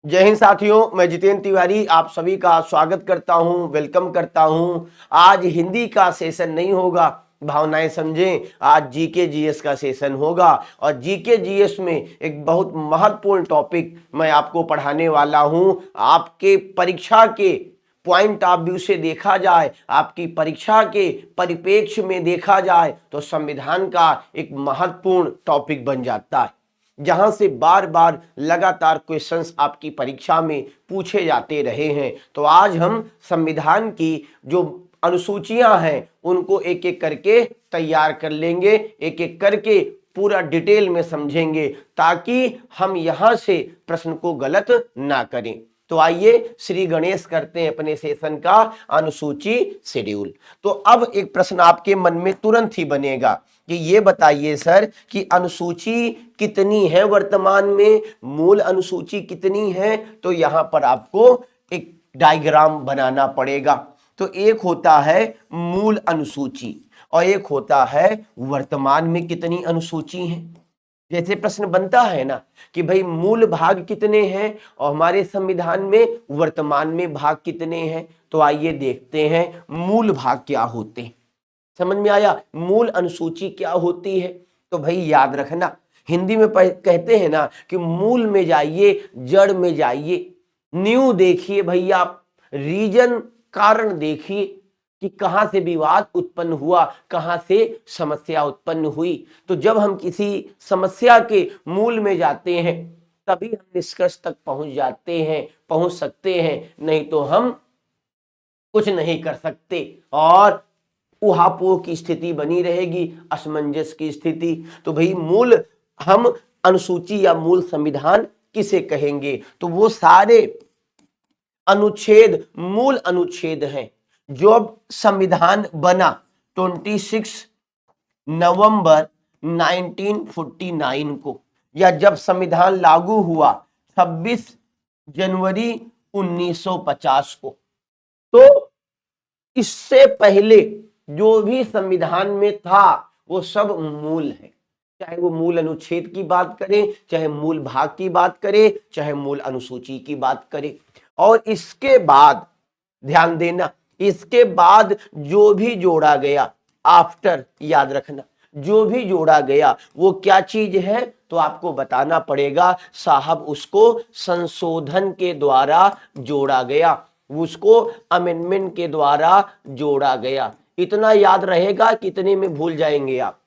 जय हिंद साथियों, मैं जितेंद्र तिवारी आप सभी का स्वागत करता हूं, वेलकम करता हूं। आज हिंदी का सेशन नहीं होगा, भावनाएं समझें। आज जीके जीएस का सेशन होगा और जीके जीएस में एक बहुत महत्वपूर्ण टॉपिक मैं आपको पढ़ाने वाला हूं। आपके परीक्षा के पॉइंट ऑफ व्यू से देखा जाए, आपकी परीक्षा के परिप्रेक्ष्य में देखा जाए तो संविधान का एक महत्वपूर्ण टॉपिक बन जाता है, जहां से बार बार लगातार क्वेश्चंस आपकी परीक्षा में पूछे जाते रहे हैं। तो आज हम संविधान की जो अनुसूचियां हैं उनको एक एक करके तैयार कर लेंगे, एक एक करके पूरा डिटेल में समझेंगे ताकि हम यहां से प्रश्न को गलत ना करें। तो आइए श्री गणेश करते हैं अपने सेशन का अनुसूची शेड्यूल। तो अब एक प्रश्न आपके मन में तुरंत ही बनेगा कि ये बताइए सर कि अनुसूची कितनी है वर्तमान में, मूल अनुसूची कितनी है। तो यहां पर आपको एक डायग्राम बनाना पड़ेगा। तो एक होता है मूल अनुसूची और एक होता है वर्तमान में कितनी अनुसूची है। जैसे प्रश्न बनता है ना कि भाई मूल भाग कितने हैं और हमारे संविधान में वर्तमान में भाग कितने हैं। तो आइए देखते हैं मूल भाग क्या होते हैं। समझ में आया मूल अनुसूची क्या होती है। तो भाई याद रखना, हिंदी में कहते हैं ना कि मूल में जाइए, जड़ में जाइए, न्यू देखिए भैया, रीजन कारण देखिए कि कहां से विवाद उत्पन्न हुआ, कहां से समस्या उत्पन्न हुई। तो जब हम किसी समस्या के मूल में जाते हैं तभी हम निष्कर्ष तक पहुंच जाते हैं, पहुंच सकते हैं, नहीं तो हम कुछ नहीं कर सकते और उहापोह की स्थिति बनी रहेगी, असमंजस की स्थिति। तो भाई मूल हम अनुसूची या मूल संविधान किसे कहेंगे। तो वो सारे अनुच्छेद मूल अनुच्छेद हैं जो अब संविधान बना 26 नवंबर 1949 को, या जब संविधान लागू हुआ 26 जनवरी 1950 को। तो इससे पहले जो भी संविधान में था वो सब मूल है, चाहे वो मूल अनुच्छेद की बात करें, चाहे मूल भाग की बात करें, चाहे मूल अनुसूची की बात करें। और इसके बाद ध्यान देना, इसके बाद जो भी जोड़ा गया आफ्टर, याद रखना, जो भी जोड़ा गया वो क्या चीज है तो आपको बताना पड़ेगा साहब उसको संशोधन के द्वारा जोड़ा गया, उसको अमेंडमेंट के द्वारा जोड़ा गया। इतना याद रहेगा, कितने में भूल जाएंगे आप।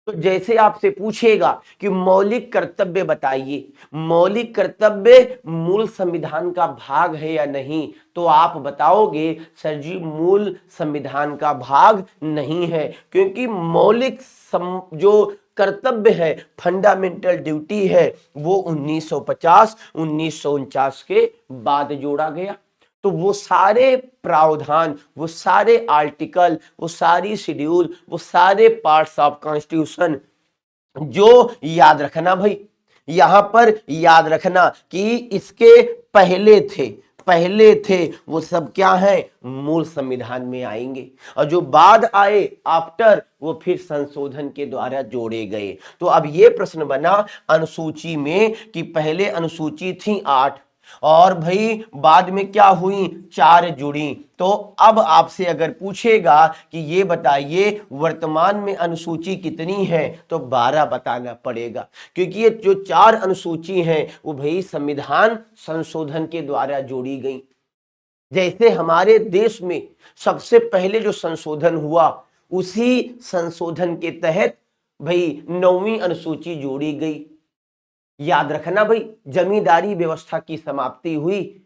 तो जैसे आपसे पूछेगा कि मौलिक कर्तव्य बताइए, मौलिक कर्तव्य मूल संविधान का भाग है या नहीं, तो आप बताओगे सर जी मूल संविधान का भाग नहीं है, क्योंकि मौलिक जो कर्तव्य है, फंडामेंटल ड्यूटी है, वो 1950 1949 के बाद जोड़ा गया। तो वो सारे प्रावधान, वो सारे आर्टिकल, वो सारी शेड्यूल, वो सारे पार्ट्स ऑफ कॉन्स्टिट्यूशन जो, याद रखना भाई, यहां पर याद रखना कि इसके पहले थे वो सब क्या है, मूल संविधान में आएंगे, और जो बाद आए आफ्टर वो फिर संशोधन के द्वारा जोड़े गए। तो अब ये प्रश्न बना अनुसूची में कि पहले अनुसूची थी 8 और भाई बाद में क्या हुई, 4 जुड़ी। तो अब आपसे अगर पूछेगा कि ये बताइए वर्तमान में अनुसूची कितनी है, तो 12 बताना पड़ेगा, क्योंकि ये जो 4 अनुसूची हैं वो भाई संविधान संशोधन के द्वारा जोड़ी गई। जैसे हमारे देश में सबसे पहले जो संशोधन हुआ, उसी संशोधन के तहत भाई 9वीं अनुसूची जोड़ी गई। याद रखना भाई, जमींदारी व्यवस्था की समाप्ति हुई,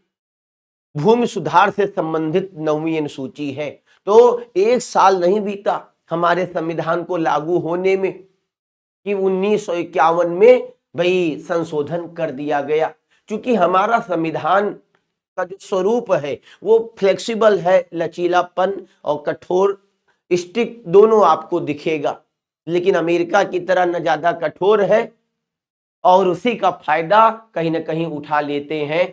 भूमि सुधार से संबंधित 9वीं अनुसूची है। तो 1 साल नहीं बीता हमारे संविधान को लागू होने में कि 1951 में भाई संशोधन कर दिया गया। क्योंकि हमारा संविधान का जो स्वरूप है वो फ्लेक्सिबल है, लचीलापन और कठोर, स्ट्रिक्ट दोनों आपको दिखेगा, लेकिन अमेरिका की तरह न ज्यादा कठोर है और उसी का फायदा कहीं ना कहीं उठा लेते हैं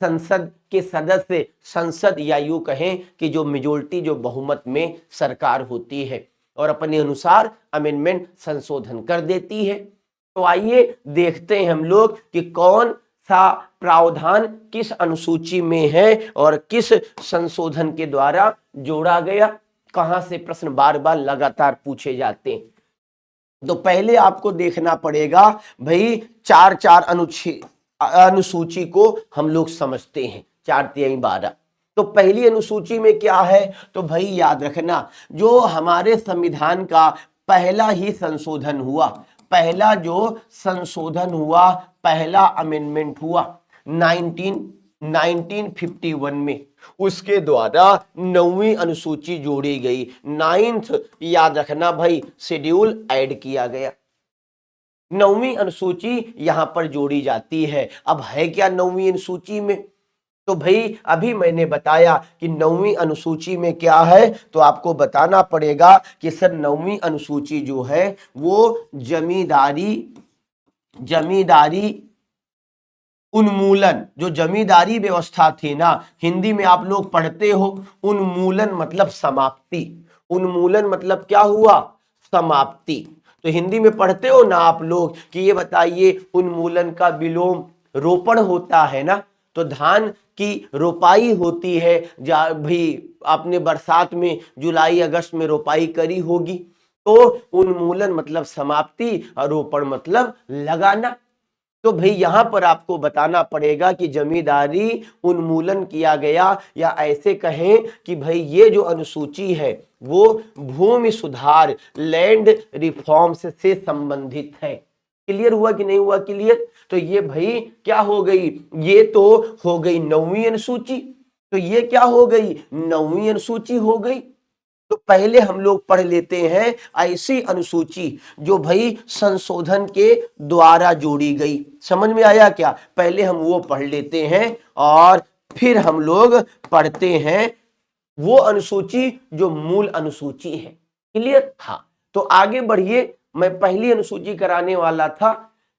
संसद के सदस्य, संसद या यूं कहें कि जो मेजोरिटी, जो बहुमत में सरकार होती है और अपने अनुसार अमेंडमेंट संशोधन कर देती है। तो आइए देखते हैं हम लोग कि कौन सा प्रावधान किस अनुसूची में है और किस संशोधन के द्वारा जोड़ा गया, कहां से प्रश्न बार बार लगातार पूछे जाते हैं। तो पहले आपको देखना पड़ेगा भाई, चार चार अनुसूची को हम लोग समझते हैं, 4×3=12। तो पहली अनुसूची में क्या है, तो भाई याद रखना, जो हमारे संविधान का पहला ही संशोधन हुआ, पहला जो संशोधन हुआ, पहला अमेंडमेंट हुआ 1951 में, उसके द्वारा 9वीं अनुसूची जोड़ी गई। 9th याद रखना भाई, शेड्यूल ऐड किया गया, 9वीं अनुसूची यहां पर जोड़ी जाती है। अब है क्या 9वीं अनुसूची में, तो भाई अभी मैंने बताया कि 9वीं अनुसूची में क्या है, तो आपको बताना पड़ेगा कि सर 9वीं अनुसूची जो है वो जमींदारी उन्मूलन, जो जमींदारी व्यवस्था थी ना, हिंदी में आप लोग पढ़ते हो उन्मूलन मतलब समाप्ति, उन्मूलन मतलब क्या हुआ, समाप्ति। तो हिंदी में पढ़ते हो ना आप लोग कि ये बताइए उन्मूलन का विलोम रोपण होता है ना, तो धान की रोपाई होती है, भी आपने बरसात में जुलाई अगस्त में रोपाई करी होगी, तो उन्मूलन मतलब समाप्ति और रोपण मतलब लगाना। तो भाई यहां पर आपको बताना पड़ेगा कि जमींदारी उन्मूलन किया गया, या ऐसे कहें कि भाई ये जो अनुसूची है वो भूमि सुधार, लैंड रिफॉर्म्स से संबंधित है। क्लियर हुआ कि नहीं हुआ क्लियर? तो ये भाई क्या हो गई, ये तो हो गई 9वीं अनुसूची, तो ये क्या हो गई, 9वीं अनुसूची हो गई। तो पहले हम लोग पढ़ लेते हैं ऐसी अनुसूची जो भाई संशोधन के द्वारा जोड़ी गई। समझ में आया क्या? पहले हम वो पढ़ लेते हैं और फिर हम लोग पढ़ते हैं वो अनुसूची जो मूल अनुसूची है। क्लियर? हाँ, तो आगे बढ़िए। मैं पहली अनुसूची कराने वाला था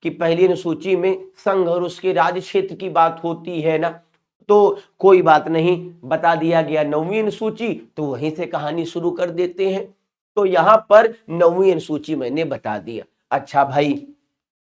कि पहली अनुसूची में संघ और उसके राज्य क्षेत्र की बात होती है ना, तो कोई बात नहीं, बता दिया गया 9वीं अनुसूची, तो वहीं से कहानी शुरू कर देते हैं। तो यहां पर 9वीं अनुसूची मैंने बता दिया। अच्छा भाई,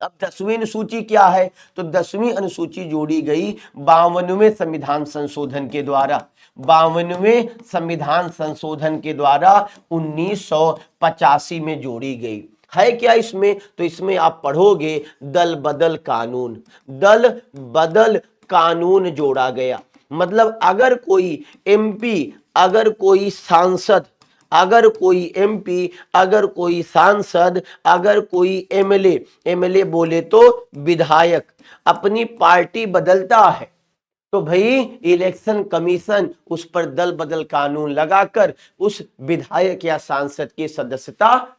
अब 10वीं अनुसूची क्या है, तो 10वीं अनुसूची जोड़ी गई 52वें संविधान संशोधन के द्वारा, 52वें संविधान संशोधन के द्वारा 1985 में जोड़ी गई। है क्या इसमें, तो इसमें आप पढ़ोगे दल बदल कानून, दल बदल कानून जोड़ा गया। मतलब अगर कोई एमपी, अगर कोई सांसद, अगर कोई एमपी, अगर कोई सांसद, अगर कोई एमएलए, एमएलए बोले तो विधायक, अपनी पार्टी बदलता है, तो भाई इलेक्शन कमीशन उस पर दल बदल कानून लगाकर उस विधायक या सांसद की सदस्यता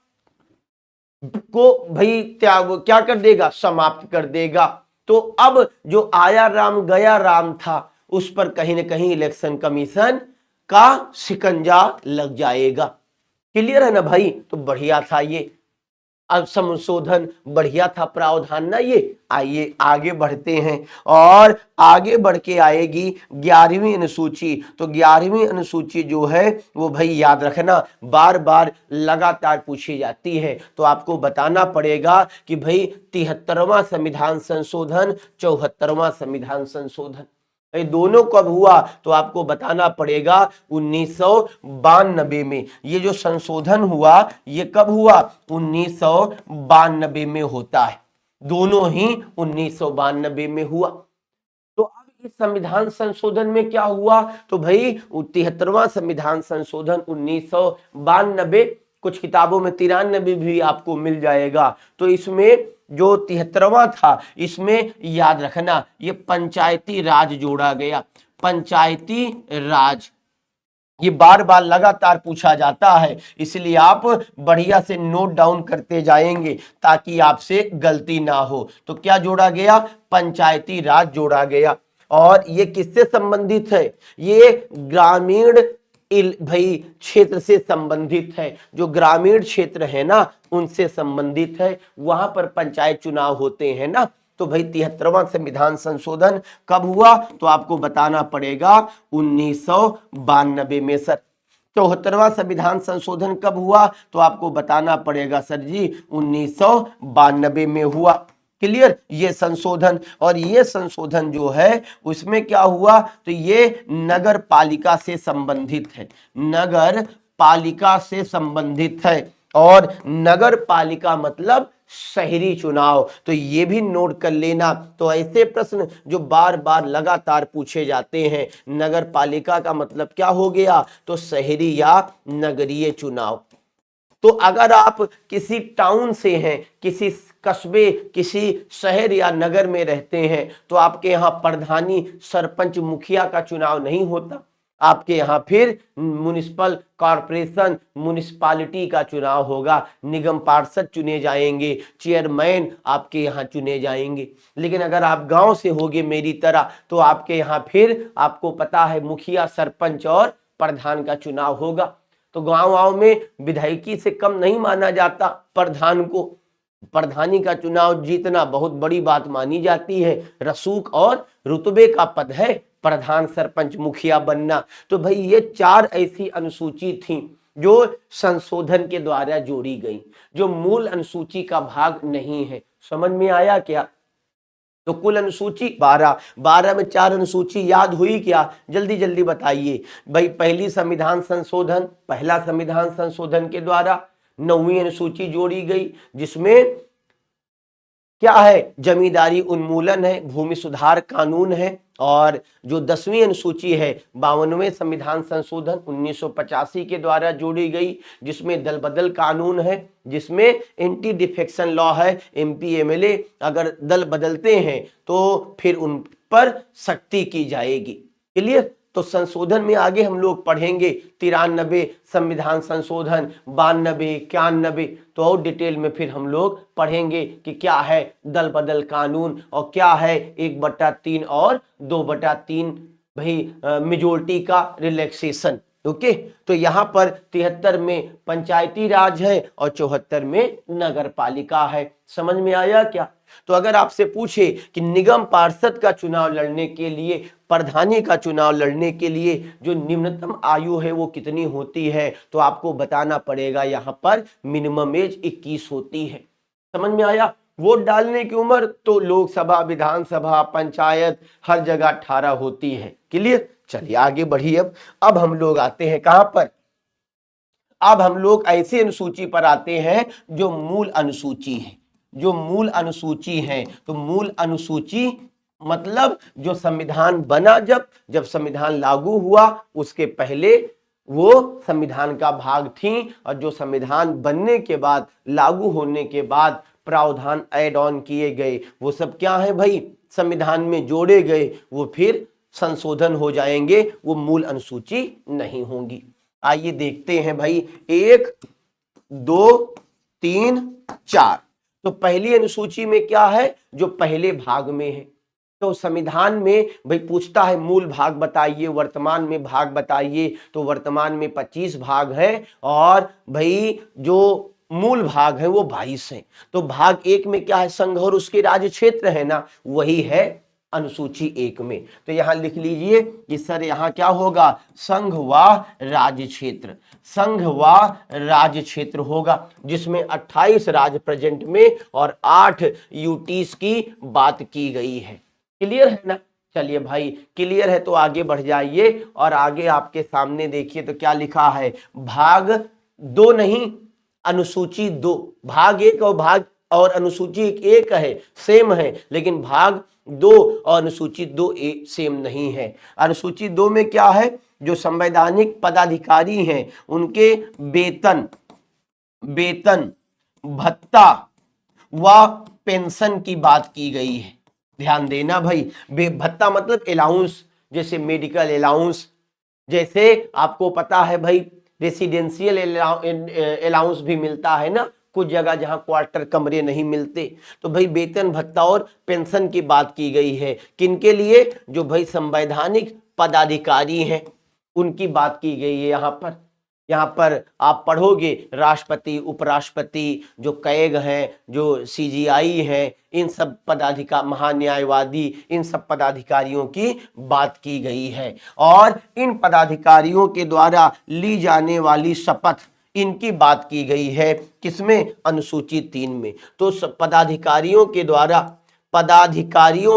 को भाई क्या कर देगा, समाप्त कर देगा। तो अब जो आया राम गया राम था, उस पर कहीं ना कहीं इलेक्शन कमीशन का शिकंजा लग जाएगा। क्लियर है ना भाई? तो बढ़िया था ये, अब संशोधन बढ़िया था प्रावधान ना ये। आइए आगे बढ़ते हैं और आगे बढ़ के आएगी 11वीं अनुसूची। तो 11वीं अनुसूची जो है वो भाई याद रखना बार बार लगातार पूछी जाती है। तो आपको बताना पड़ेगा कि भाई 73वां संविधान संशोधन, 74वां संविधान संशोधन, ये दोनों कब हुआ, तो आपको बताना पड़ेगा 1992 में। ये जो संशोधन हुआ ये कब हुआ, 1992 में होता है, दोनों ही 1992 में हुआ। तो अब इस संविधान संशोधन में क्या हुआ, तो भाई 73वां संविधान संशोधन 1992, कुछ किताबों में 93 भी आपको मिल जाएगा। तो इसमें जो 73वां था, इसमें याद रखना ये पंचायती राज जोड़ा गया, पंचायती राज, ये बार बार लगातार पूछा जाता है, इसलिए आप बढ़िया से नोट डाउन करते जाएंगे ताकि आपसे गलती ना हो। तो क्या जोड़ा गया, पंचायती राज जोड़ा गया। और ये किससे संबंधित है, ये ग्रामीण भाई क्षेत्र से संबंधित है, जो ग्रामीण क्षेत्र है ना उनसे संबंधित है, वहां पर पंचायत चुनाव होते हैं ना। तो भाई 73वां संविधान संशोधन कब हुआ, तो आपको बताना पड़ेगा 1992 में। सर 74वां संविधान संशोधन कब हुआ, तो आपको बताना पड़ेगा सर जी 1992 में हुआ। क्लियर, ये संशोधन। और ये संशोधन जो है उसमें क्या हुआ, तो ये नगर पालिका से संबंधित है, नगर पालिका से संबंधित है। और नगर पालिका मतलब शहरी चुनाव, तो ये भी नोट कर लेना। तो ऐसे प्रश्न जो बार बार लगातार पूछे जाते हैं, नगर पालिका का मतलब क्या हो गया, तो शहरी या नगरीय चुनाव। तो अगर आप किसी टाउन से हैं, किसी कस्बे, किसी शहर या नगर में रहते हैं, तो आपके यहाँ प्रधानी, सरपंच, मुखिया का चुनाव नहीं होता, आपके यहाँ फिर म्युनिसिपल कॉरपोरेशन, म्युनिसिपालिटी का चुनाव होगा, निगम पार्षद चुने जाएंगे, चेयरमैन आपके यहाँ चुने जाएंगे। लेकिन अगर आप गांव से होगे मेरी तरह, तो आपके यहाँ फिर आपको पता है मुखिया, सरपंच और प्रधान का चुनाव होगा। तो गांव में विधायकी से कम नहीं माना जाता प्रधान को, प्रधानी का चुनाव जीतना बहुत बड़ी बात मानी जाती है, रसूख और रुतबे का पद है प्रधान, सरपंच, मुखिया बनना। तो भाई ये 4 ऐसी अनुसूची थी जो संशोधन के द्वारा जोड़ी गई, जो मूल अनुसूची का भाग नहीं है। समझ में आया क्या? तो कुल अनुसूची 12, 12 में 4 अनुसूची याद हुई क्या, जल्दी जल्दी बताइए भाई। पहली संविधान संशोधन, पहला संविधान संशोधन के द्वारा 9वीं अनुसूची जोड़ी गई, जिसमें क्या है, जमींदारी उन्मूलन है, भूमि सुधार कानून है। और जो 10वीं अनुसूची है 52वें संविधान संशोधन 1985 के द्वारा जोड़ी गई, जिसमें दल बदल कानून है, जिसमें एंटी डिफेक्शन लॉ है, एमपी एमएलए अगर दल बदलते हैं तो फिर उन पर सख्ती की जाएगी। क्लियर? तो संशोधन में आगे हम लोग पढ़ेंगे 93 संविधान संशोधन, 92, 91, तो और डिटेल में फिर हम लोग पढ़ेंगे कि क्या है दल बदल कानून और क्या है 1/3 और 2/3 भाई मेजोरिटी का रिलैक्सेशन। ओके, तो यहाँ पर 73 में पंचायती राज है और 74 में नगर पालिका है। समझ में आया क्या? तो अगर आपसे पूछे कि निगम पार्षद का चुनाव लड़ने के लिए, प्रधानी का चुनाव लड़ने के लिए जो निम्नतम आयु है वो कितनी होती है, तो आपको बताना पड़ेगा यहाँ पर मिनिमम एज 21 होती है। समझ में आया? वोट डालने की उम्र तो लोकसभा, विधानसभा, पंचायत हर जगह 18 होती है। क्लियर? चलिए आगे बढ़िए। अब हम लोग आते हैं कहां पर, अब हम लोग ऐसी अनुसूची पर आते हैं जो मूल अनुसूची है, जो मूल अनुसूची है। तो मूल अनुसूची मतलब जो संविधान बना, जब संविधान लागू हुआ उसके पहले वो संविधान का भाग थी, और जो संविधान बनने के बाद, लागू होने के बाद प्रावधान ऐड ऑन किए गए, वो सब क्या है भाई, संविधान में जोड़े गए, वो फिर संशोधन हो जाएंगे, वो मूल अनुसूची नहीं होंगी। आइए देखते हैं भाई 1, 2, 3, 4। तो पहली अनुसूची में क्या है, जो पहले भाग में है। तो संविधान में भाई पूछता है मूल भाग बताइए, वर्तमान में भाग बताइए, तो वर्तमान में 25 भाग है, और भाई जो मूल भाग है वो 22 है। तो भाग 1 में क्या है, संघ और उसके राज्य क्षेत्र है ना, वही है अनुसूची 1 में। तो यहां लिख लीजिए कि सर यहां क्या होगा, संघ व राज्य क्षेत्र, संघ व राज्य क्षेत्र होगा, जिसमें 28 राज्य प्रेजेंट में और 8 यूटीज की बात की गई है। क्लियर है ना? चलिए भाई क्लियर है तो आगे बढ़ जाइए, और आगे आपके सामने देखिए तो क्या लिखा है, भाग 2 नहीं, अनुसूची 2, भाग 1 और अनुसूची 1 है, सेम है, लेकिन भाग 2 और अनुसूची 2 सेम नहीं है। अनुसूची 2 में क्या है, जो संवैधानिक पदाधिकारी हैं उनके वेतन, भत्ता व पेंशन की बात की गई है। ध्यान देना भाई, भत्ता मतलब अलाउंस, जैसे मेडिकल अलाउंस, जैसे आपको पता है भाई रेसिडेंशियल अलाउंस भी मिलता है ना कुछ जगह जहां क्वार्टर कमरे नहीं मिलते। तो भाई वेतन, भत्ता और पेंशन की बात की गई है, किनके लिए, जो भाई संवैधानिक पदाधिकारी हैं उनकी बात की गई है। यहाँ पर आप पढ़ोगे राष्ट्रपति, उपराष्ट्रपति, जो कैग हैं, जो सीजीआई हैं, इन सब पदाधिकारी, महान्यायवादी, इन सब पदाधिकारियों की बात की गई है। और इन पदाधिकारियों के द्वारा ली जाने वाली शपथ, इनकी बात की गई है किसमें, अनुसूची 3 में। तो पदाधिकारियों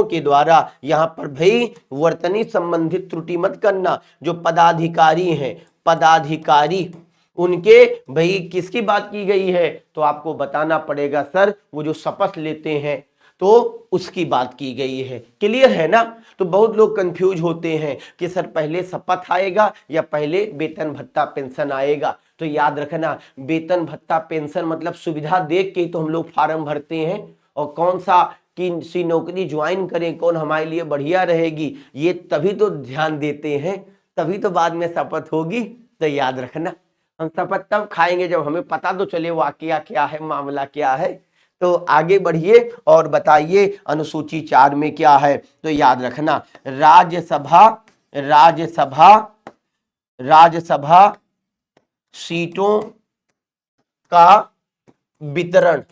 के द्वारा यहां पर भाई वर्तनी संबंधित त्रुटि मत करना। जो पदाधिकारी हैं, पदाधिकारी उनके भाई किसकी बात की गई है, तो आपको बताना पड़ेगा सर वो जो शपथ लेते हैं तो उसकी बात की गई है। क्लियर है ना। तो बहुत लोग कंफ्यूज होते हैं कि सर पहले शपथ आएगा या पहले वेतन भत्ता पेंशन आएगा। तो याद रखना, वेतन भत्ता पेंशन मतलब सुविधा देख के तो हम लोग फार्म भरते हैं, और कौन सी नौकरी ज्वाइन करें, कौन हमारे लिए बढ़िया रहेगी, ये तभी तो ध्यान देते हैं, तभी तो बाद में शपथ होगी। तो याद रखना, हम शपथ तब खाएंगे जब हमें पता तो चले वाकया क्या है, मामला क्या है। तो आगे बढ़िए और बताइए अनुसूची 4 में क्या है। तो याद रखना, राज्यसभा सीटों का वितरण।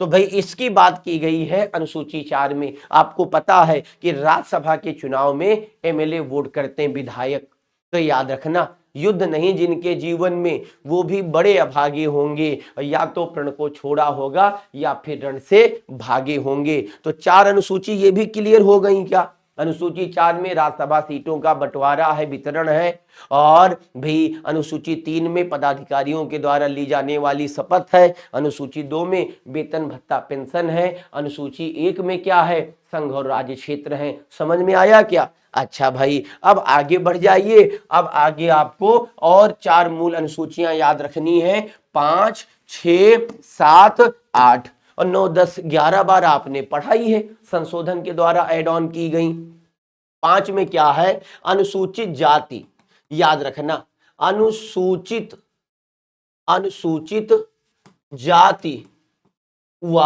तो भाई इसकी बात की गई है अनुसूची 4 में। आपको पता है कि राज्यसभा के चुनाव में एमएलए वोट करते हैं, विधायक। तो याद रखना, युद्ध नहीं जिनके जीवन में वो भी बड़े अभागे होंगे, या तो प्रण को छोड़ा होगा या फिर रण से भागे होंगे। तो 4 अनुसूची ये भी क्लियर हो गई क्या। अनुसूची 4 में राज्यसभा सीटों का बंटवारा है, वितरण है, और भी अनुसूची 3 में पदाधिकारियों के द्वारा ली जाने वाली शपथ है। अनुसूची 2 में वेतन भत्ता पेंशन है। अनुसूची 1 में क्या है, संघ और राज्य क्षेत्र है। समझ में आया क्या। अच्छा भाई, अब आगे बढ़ जाइए। अब आगे आपको और 4 मूल अनुसूचियां याद रखनी है, 5, 6, 7, 8 और 9, 10, 11 बार आपने पढ़ाई है, संशोधन के द्वारा एड ऑन की गई। 5 में क्या है, अनुसूचित जाति। याद रखना, अनुसूचित जाति व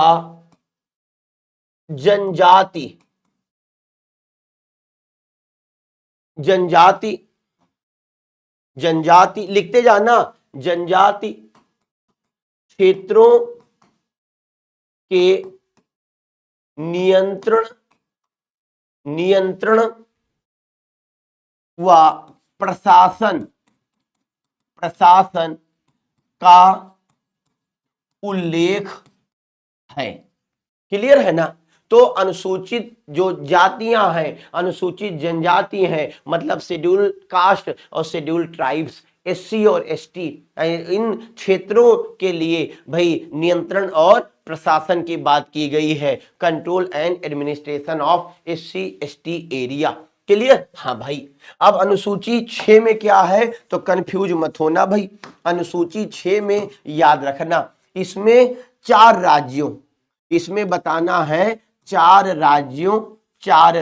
जनजाति लिखते जाना, जनजाति क्षेत्रों के नियंत्रण व प्रशासन का उल्लेख है। क्लियर है ना। तो अनुसूचित जो जातियां हैं, अनुसूचित जनजाति हैं, मतलब शेड्यूल कास्ट और शेड्यूल ट्राइब्स, एससी और एसटी, इन क्षेत्रों के लिए भाई नियंत्रण और प्रशासन की बात की गई है। Control and administration of SC ST area. Clear. हाँ भाई, अब अनुसूची 6 में क्या है, तो कंफ्यूज मत होना भाई। अनुसूची 6 में याद रखना, इसमें 4 राज्यों, इसमें बताना है 4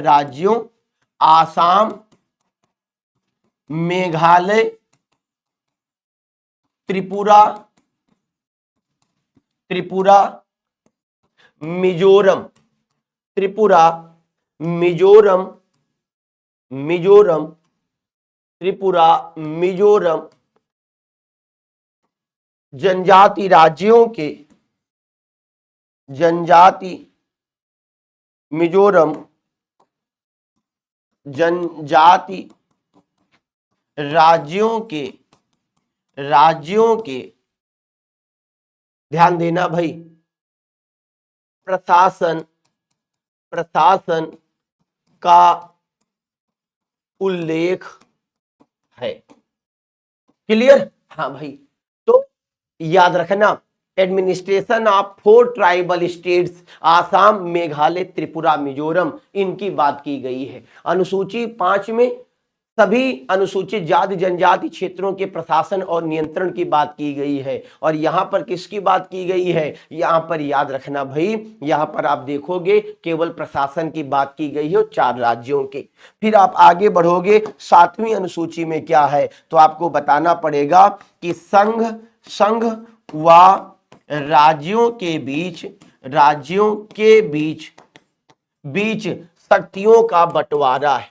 राज्यों आसाम, मेघालय, त्रिपुरा, मिजोरम, जनजाति राज्यों के, मिजोरम जनजाति राज्यों के ध्यान देना भाई, प्रशासन का उल्लेख है। क्लियर। हाँ भाई, तो याद रखना, administration of 4 tribal states, Assam, Meghalaya, Tripura, Mizoram, इनकी बात की गई है। अनुसूची 5 में सभी अनुसूचित जाति जनजाति क्षेत्रों के प्रशासन और नियंत्रण की बात की गई है। और यहां पर किसकी बात की गई है, यहां पर याद रखना भाई, यहां पर आप देखोगे केवल प्रशासन की बात की गई है 4 राज्यों के। फिर आप आगे बढ़ोगे, 7वीं अनुसूची में क्या है, तो आपको बताना पड़ेगा कि संघ व राज्यों के बीच शक्तियों का बंटवारा है,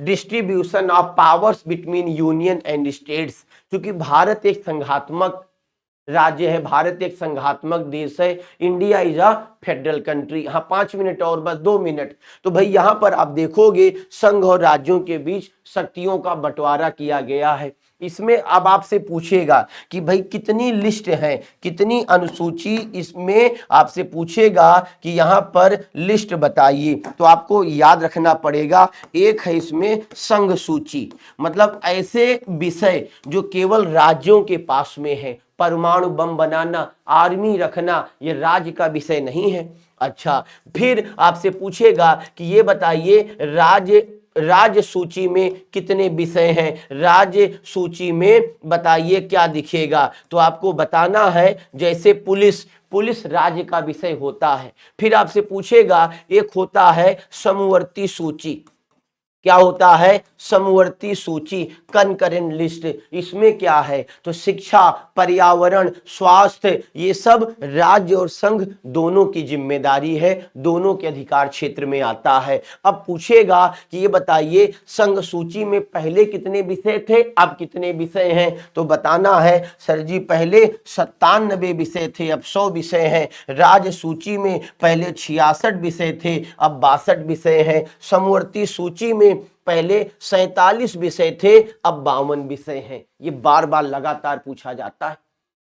distribution of powers between union and states. क्योंकि भारत एक संघात्मक राज्य है, भारत एक संघात्मक देश है, India is a federal country. हाँ 5 मिनट और बस 2 मिनट। तो भाई यहां पर आप देखोगे संघ और राज्यों के बीच शक्तियों का बंटवारा किया गया है। इसमें अब आपसे पूछेगा कि भाई कितनी लिस्ट है, कितनी अनुसूची, इसमें आपसे पूछेगा कि यहां पर लिस्ट बताइए। तो आपको याद रखना पड़ेगा, एक है इसमें संघ सूची, मतलब ऐसे विषय जो केवल राज्यों के पास में है। परमाणु बम बनाना, आर्मी रखना, ये राज्य का विषय नहीं है। अच्छा, फिर आपसे पूछेगा कि ये बताइए राज्य सूची में कितने विषय हैं, राज्य सूची में बताइए क्या दिखेगा। तो आपको बताना है, जैसे पुलिस राज्य का विषय होता है। फिर आपसे पूछेगा, एक होता है समवर्ती सूची। क्या होता है? समवर्ती सूची, कंकरेंट लिस्ट। इसमें क्या है? तो शिक्षा, पर्यावरण, स्वास्थ्य, ये सब राज्य और संघ दोनों की जिम्मेदारी है, दोनों के अधिकार क्षेत्र में आता है। अब पूछेगा कि ये बताइए संघ सूची में पहले कितने विषय थे, अब कितने विषय हैं। तो बताना है, सर जी पहले 97 विषय थे, अब 100 विषय हैं। राज्य सूची में पहले 66 विषय थे, अब 62 विषय हैं। समवर्ती सूची में पहले 47 विषय थे, अब 52 विषय हैं। ये बार बार लगातार पूछा जाता है,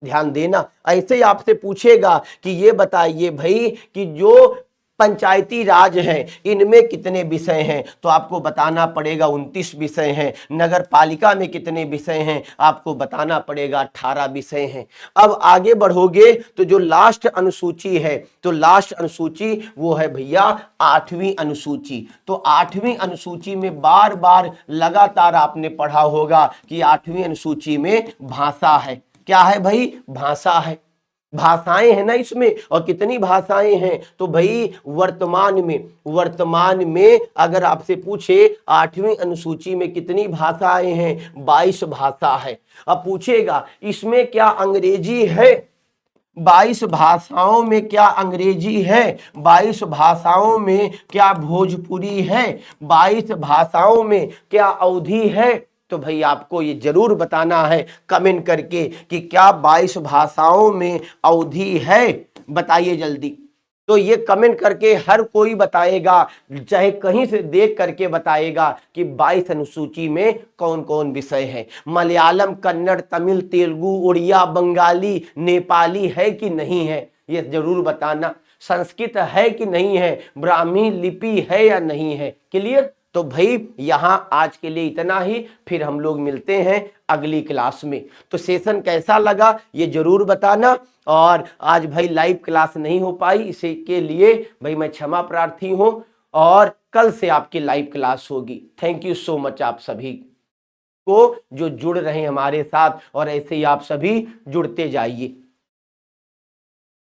ध्यान देना। ऐसे ही आपसे पूछेगा कि ये बताइए भाई कि जो पंचायती राज है इनमें कितने विषय हैं। तो आपको बताना पड़ेगा 29 विषय हैं। नगर पालिका में कितने विषय हैं, आपको बताना पड़ेगा 18 विषय हैं। अब आगे बढ़ोगे तो जो लास्ट अनुसूची है, तो लास्ट अनुसूची वो है भैया 8वीं अनुसूची। तो 8वीं अनुसूची में बार बार लगातार आपने पढ़ा होगा कि 8वीं अनुसूची में भाषा है। क्या है भाई? भाषा है, भाषाएं हैं ना इसमें। और कितनी भाषाएं हैं? तो भाई वर्तमान में अगर आपसे पूछे 8वीं अनुसूची में कितनी भाषाएं हैं, 22 भाषा है। अब पूछेगा इसमें क्या अंग्रेजी है? 22 भाषाओं में क्या अंग्रेजी है? 22 भाषाओं में क्या भोजपुरी है? 22 भाषाओं में क्या अवधी है? तो भाई आपको ये जरूर बताना है कमेंट करके कि क्या 22 भाषाओं में अवधी है, बताइए जल्दी। तो ये कमेंट करके हर कोई बताएगा, चाहे कहीं से देख करके बताएगा कि 22 अनुसूची में कौन कौन विषय है। मलयालम, कन्नड़, तमिल, तेलुगु, उड़िया, बंगाली, नेपाली है कि नहीं है, ये जरूर बताना। संस्कृत है कि नहीं है, ब्राह्मी लिपि है या नहीं है। क्लियर? तो भाई यहां आज के लिए इतना ही, फिर हम लोग मिलते हैं अगली क्लास में। तो सेशन कैसा लगा ये जरूर बताना। और आज भाई लाइव क्लास नहीं हो पाई, इसी के लिए भाई मैं क्षमा प्रार्थी हूं, और कल से आपकी लाइव क्लास होगी। थैंक यू सो मच आप सभी को जो जुड़ रहे हैं हमारे साथ, और ऐसे ही आप सभी जुड़ते जाइए।